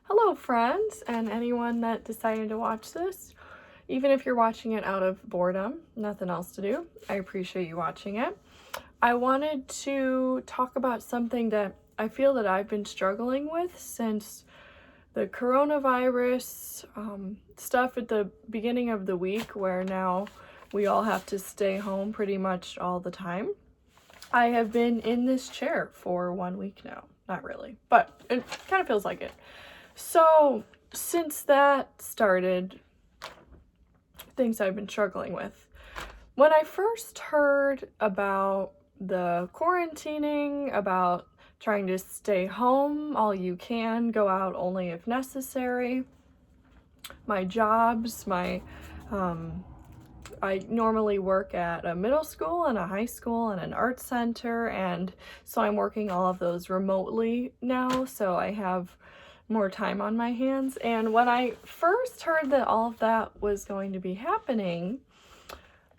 Hello, friends, and anyone that decided to watch this. Even if you're watching it out of boredom, nothing else to do, I appreciate you watching it. I wanted to talk about something that I feel that I've been struggling with since the coronavirus stuff at the beginning of the week, where now we all have to stay home pretty much all the time. I have been in this chair for 1 week now. Not really, but it kind of feels like it. So, since that started, things I've been struggling with. When I first heard about the quarantining, about trying to stay home all you can, go out only if necessary, my jobs, I normally work at a middle school and a high school and an art center, and so I'm working all of those remotely now, so I have more time on my hands. And when I first heard that all of that was going to be happening,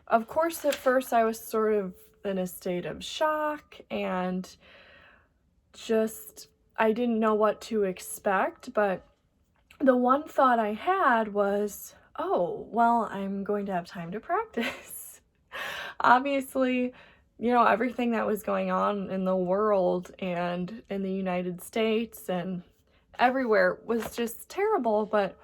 of course, at first I was sort of in a state of shock and just, I didn't know what to expect, but the one thought I had was, oh, well, I'm going to have time to practice. Obviously, everything that was going on in the world and in the United States and everywhere was just terrible, but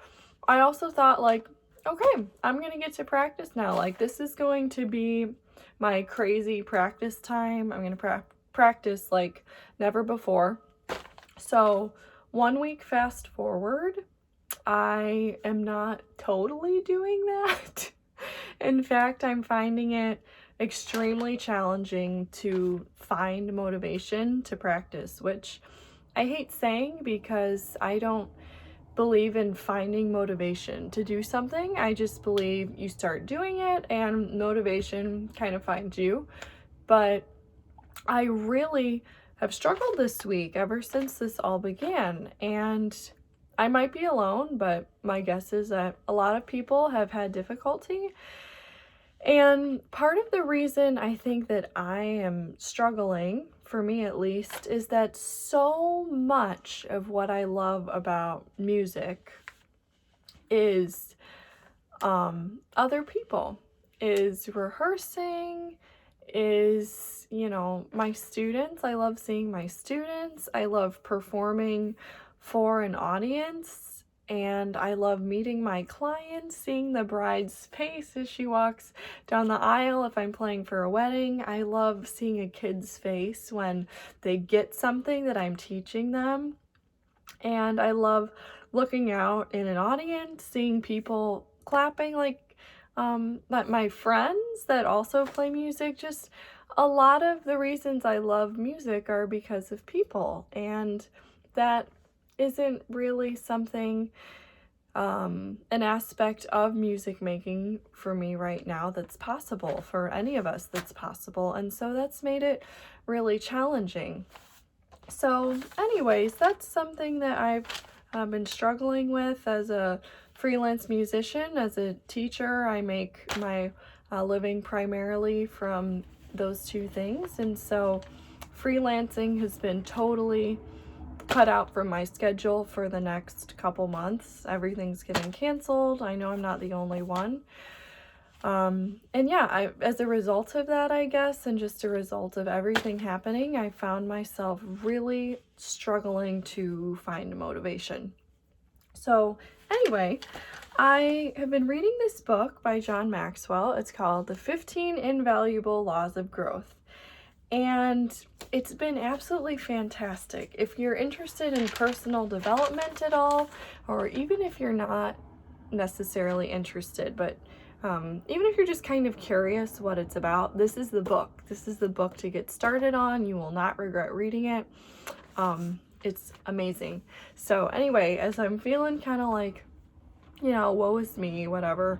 I also thought, like, okay, I'm gonna get to practice now. Like, this is going to be my crazy practice time. I'm gonna practice like never before. So 1 week fast forward, I am not totally doing that. In fact, I'm finding it extremely challenging to find motivation to practice, which I hate saying because I don't believe in finding motivation to do something. I just believe you start doing it and motivation kind of finds you. But I really have struggled this week ever since this all began, and I might be alone, but my guess is that a lot of people have had difficulty. And part of the reason I think that I am struggling, for me at least, is that so much of what I love about music is other people, is rehearsing, is, my students. I love seeing my students. I love performing for an audience, and I love meeting my clients, seeing the bride's face as she walks down the aisle if I'm playing for a wedding. I love seeing a kid's face when they get something that I'm teaching them. And I love looking out in an audience, seeing people clapping, like my friends that also play music. Just a lot of the reasons I love music are because of people, and that isn't really something, an aspect of music making for me right now that's possible for any of us, that's possible, and so that's made it really challenging. So anyways, that's something that I've been struggling with as a freelance musician. As a teacher, I make my living primarily from those two things, and so freelancing has been totally cut out from my schedule for the next couple months. Everything's getting canceled. I know I'm not the only one. And yeah, as a result of that, I guess, and just a result of everything happening, I found myself really struggling to find motivation. So anyway, I have been reading this book by John Maxwell. It's called The 15 Invaluable Laws of Growth. And it's been absolutely fantastic. If you're interested in personal development at all, or even if you're not necessarily interested, but even if you're just kind of curious what it's about, this is the book. This is the book to get started on. You will not regret reading it. It's amazing. So anyway, as I'm feeling kind of like, woe is me, whatever,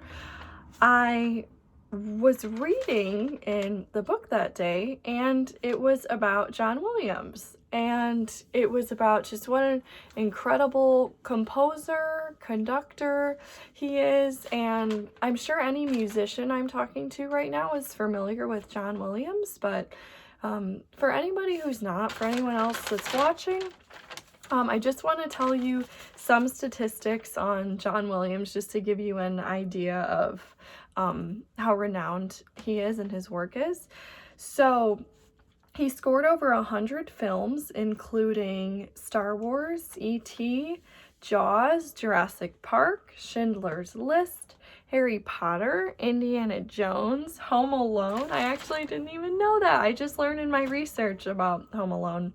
I was reading in the book that day, and it was about John Williams, and it was about just what an incredible composer, conductor he is. And I'm sure any musician I'm talking to right now is familiar with John Williams, but for anybody who's not, for anyone else that's watching, I just want to tell you some statistics on John Williams just to give you an idea of how renowned he is and his work is. So he scored over 100 films, including Star Wars, E.T., Jaws, Jurassic Park, Schindler's List, Harry Potter, Indiana Jones, Home Alone. I actually didn't even know that. I just learned in my research about Home Alone.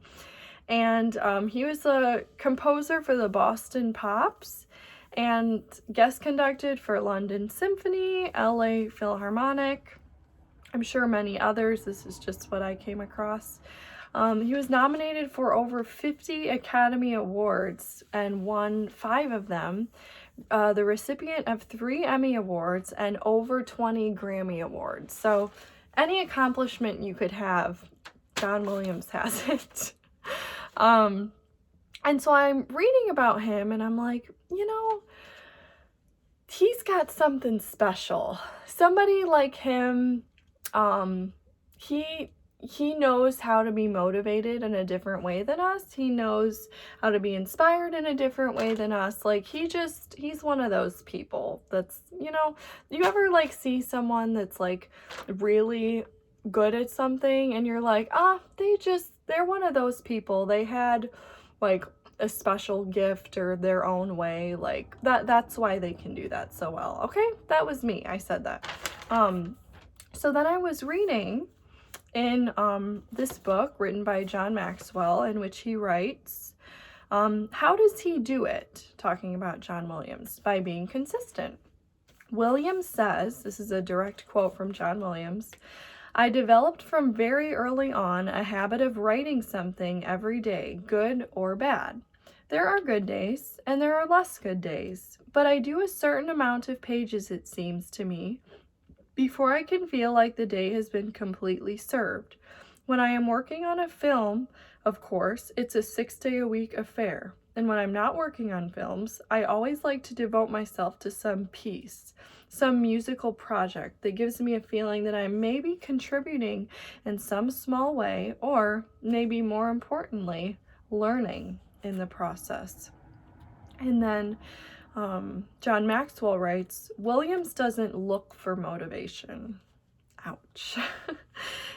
And he was a composer for the Boston Pops and guest conducted for London Symphony, LA Philharmonic, I'm sure many others. This is just what I came across. He was nominated for over 50 Academy Awards and won 5 of them, the recipient of 3 Emmy Awards and over 20 Grammy Awards. So any accomplishment you could have, John Williams has it. And so I'm reading about him and I'm like, you know, he's got something special. Somebody like him, he knows how to be motivated in a different way than us. He knows how to be inspired in a different way than us. Like, he's one of those people that's, you know, you ever like see someone that's like really good at something and you're like, they're one of those people. They had like a special gift or their own way, like that's why they can do that so well. Okay, that was me. I said that. So then I was reading in this book written by John Maxwell, in which he writes, how does he do it? Talking about John Williams, by being consistent. Williams says, this is a direct quote from John Williams, I developed from very early on a habit of writing something every day, good or bad. There are good days and there are less good days, but I do a certain amount of pages, it seems to me, before I can feel like the day has been completely served. When I am working on a film, of course, it's a 6-day-a-week affair. And when I'm not working on films, I always like to devote myself to some piece, some musical project that gives me a feeling that I'm maybe contributing in some small way, or maybe more importantly, learning in the process. And then John Maxwell writes, Williams doesn't look for motivation. Ouch.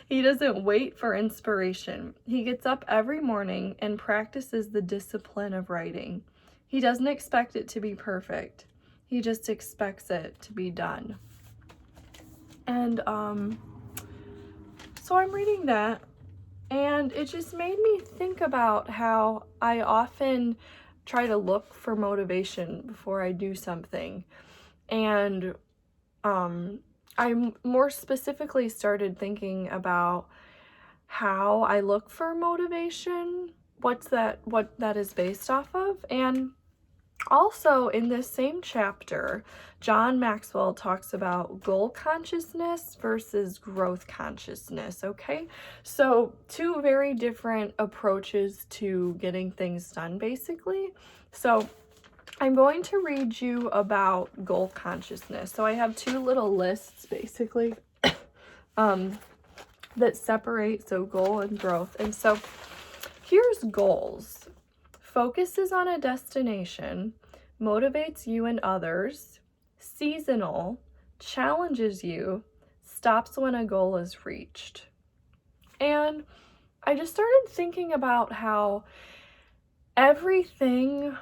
He doesn't wait for inspiration. He gets up every morning and practices the discipline of writing. He doesn't expect it to be perfect. He just expects it to be done. And so I'm reading that, and it just made me think about how I often try to look for motivation before I do something. And I more specifically started thinking about how I look for motivation, what that is based off of. And also in this same chapter, John Maxwell talks about goal consciousness versus growth consciousness, okay? So 2 very different approaches to getting things done, basically. So I'm going to read you about goal consciousness. So I have 2 little lists, basically, that separate, so goal and growth. And so here's goals. Focuses on a destination, motivates you and others, seasonal, challenges you, stops when a goal is reached. And I just started thinking about how everything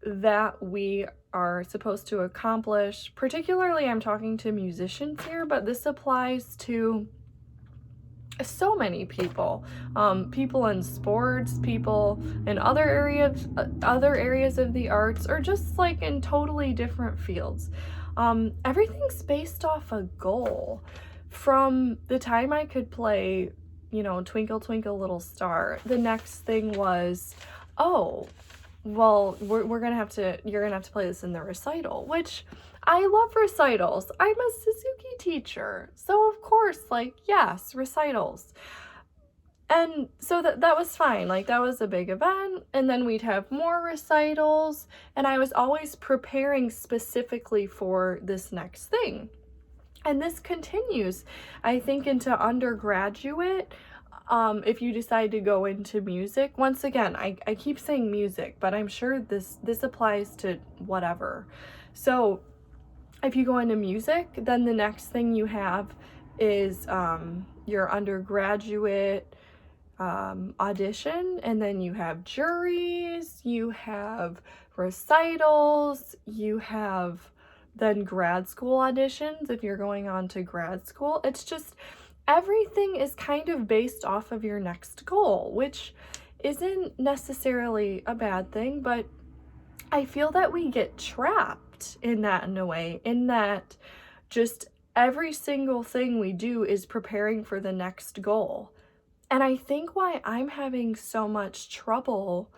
that we are supposed to accomplish, particularly I'm talking to musicians here, but this applies to so many people, people in sports, people in other areas of the arts, or just like in totally different fields. Everything's based off a goal. From the time I could play, you know, Twinkle Twinkle Little Star, the next thing was, oh, well, you're gonna have to play this in the recital, which I love recitals. I'm a Suzuki teacher, so of course, like, yes, recitals. And so that was fine. Like, that was a big event, and then we'd have more recitals, and I was always preparing specifically for this next thing. And this continues, I think, into undergraduate. if you decide to go into music. Once again, I keep saying music, but I'm sure this applies to whatever. So if you go into music, then the next thing you have is your undergraduate audition, and then you have juries, you have recitals, you have then grad school auditions if you're going on to grad school. It's just everything is kind of based off of your next goal, which isn't necessarily a bad thing, but I feel that we get trapped in that in a way, in that just every single thing we do is preparing for the next goal. And I think why I'm having so much trouble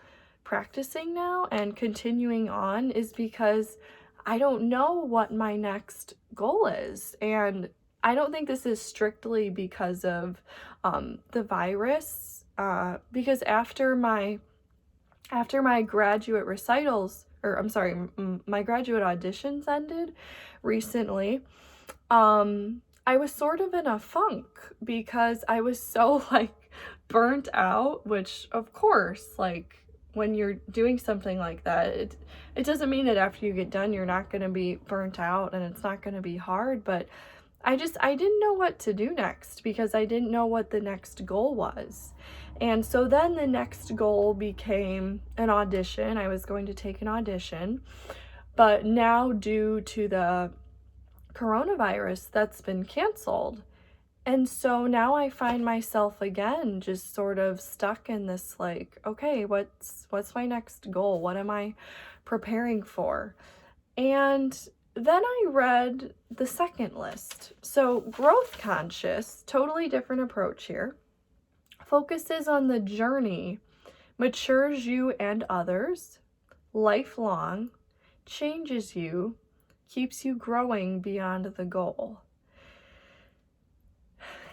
practicing now and continuing on is because I don't know what my next goal is. And I don't think this is strictly because of the virus, because after my graduate recitals, or I'm sorry, my graduate auditions ended recently, I was sort of in a funk because I was so like burnt out, which of course, like when you're doing something like that, it doesn't mean that after you get done you're not going to be burnt out and it's not going to be hard, but I didn't know what to do next because I didn't know what the next goal was. And so then the next goal became an audition. I was going to take an audition, but now due to the coronavirus, that's been canceled. And so now I find myself again just sort of stuck in this like, okay, what's my next goal? What am I preparing for? And then I read the second list. So growth conscious, totally different approach here, focuses on the journey, matures you and others, lifelong, changes you, keeps you growing beyond the goal.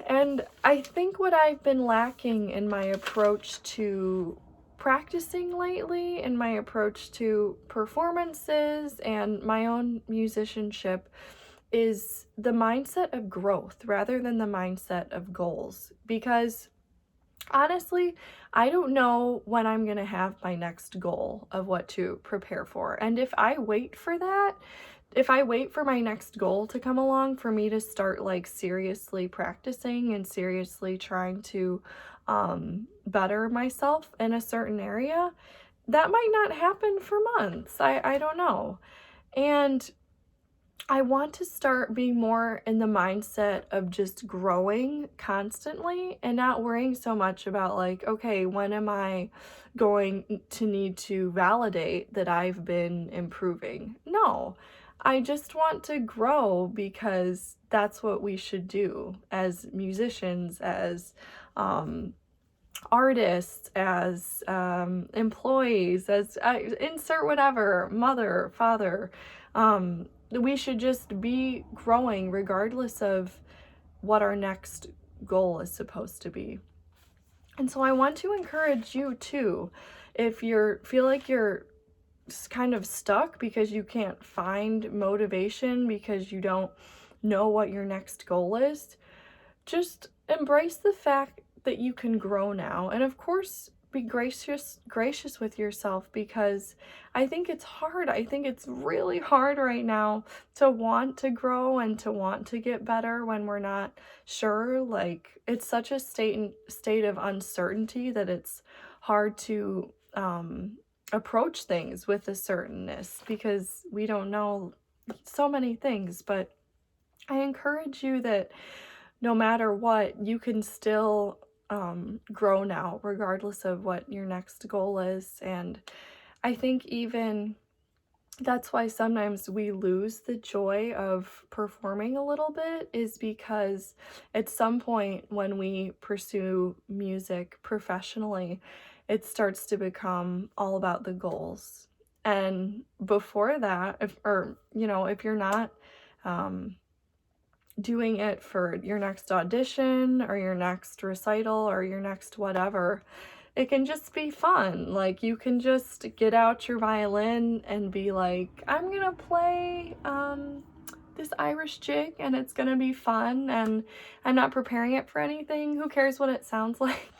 And I think what I've been lacking in my approach to practicing lately, in my approach to performances and my own musicianship, is the mindset of growth rather than the mindset of goals. Because honestly, I don't know when I'm going to have my next goal of what to prepare for. And if I wait for that, if I wait for my next goal to come along for me to start like seriously practicing and seriously trying to better myself in a certain area, that might not happen for months. I don't know. And I want to start being more in the mindset of just growing constantly and not worrying so much about like, okay, when am I going to need to validate that I've been improving? No, I just want to grow because that's what we should do as musicians, as artists, as employees, as insert whatever, mother, father. We should just be growing regardless of what our next goal is supposed to be. And so I want to encourage you too, if you feel like you're kind of stuck because you can't find motivation because you don't know what your next goal is, just embrace the fact that you can grow now. And of course, be gracious with yourself, because I think it's hard. I think it's really hard right now to want to grow and to want to get better when we're not sure. Like, it's such a state of uncertainty that it's hard to approach things with a certainness because we don't know so many things. But I encourage you that no matter what, you can still grow now, regardless of what your next goal is. And I think even that's why sometimes we lose the joy of performing a little bit, is because at some point when we pursue music professionally, it starts to become all about the goals. And before that, if you're not doing it for your next audition or your next recital or your next whatever, it can just be fun. Like, you can just get out your violin and be like, I'm gonna play this Irish jig and it's gonna be fun, and I'm not preparing it for anything. Who cares what it sounds like?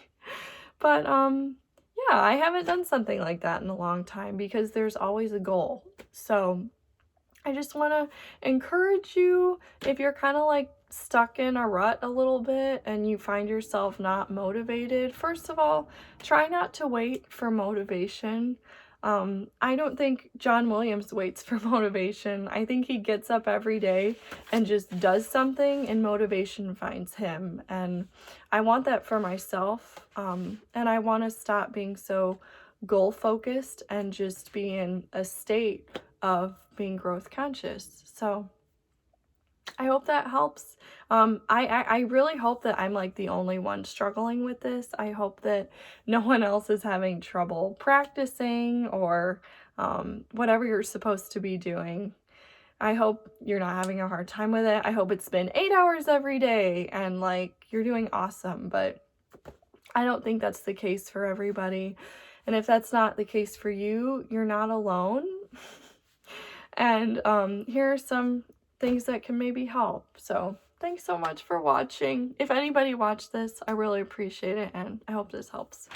But yeah, I haven't done something like that in a long time because there's always a goal. So I just want to encourage you, if you're kind of like stuck in a rut a little bit and you find yourself not motivated, first of all, try not to wait for motivation. I don't think John Williams waits for motivation. I think he gets up every day and just does something, and motivation finds him. And I want that for myself. And I want to stop being so goal focused and just be in a state of being growth conscious. So I hope that helps. I really hope that I'm like the only one struggling with this. I hope that no one else is having trouble practicing or whatever you're supposed to be doing. I hope you're not having a hard time with it. I hope it's been 8 hours every day and like you're doing awesome, but I don't think that's the case for everybody. And if that's not the case for you, you're not alone. And here are some things that can maybe help. So thanks so much for watching. If anybody watched this, I really appreciate it, and I hope this helps.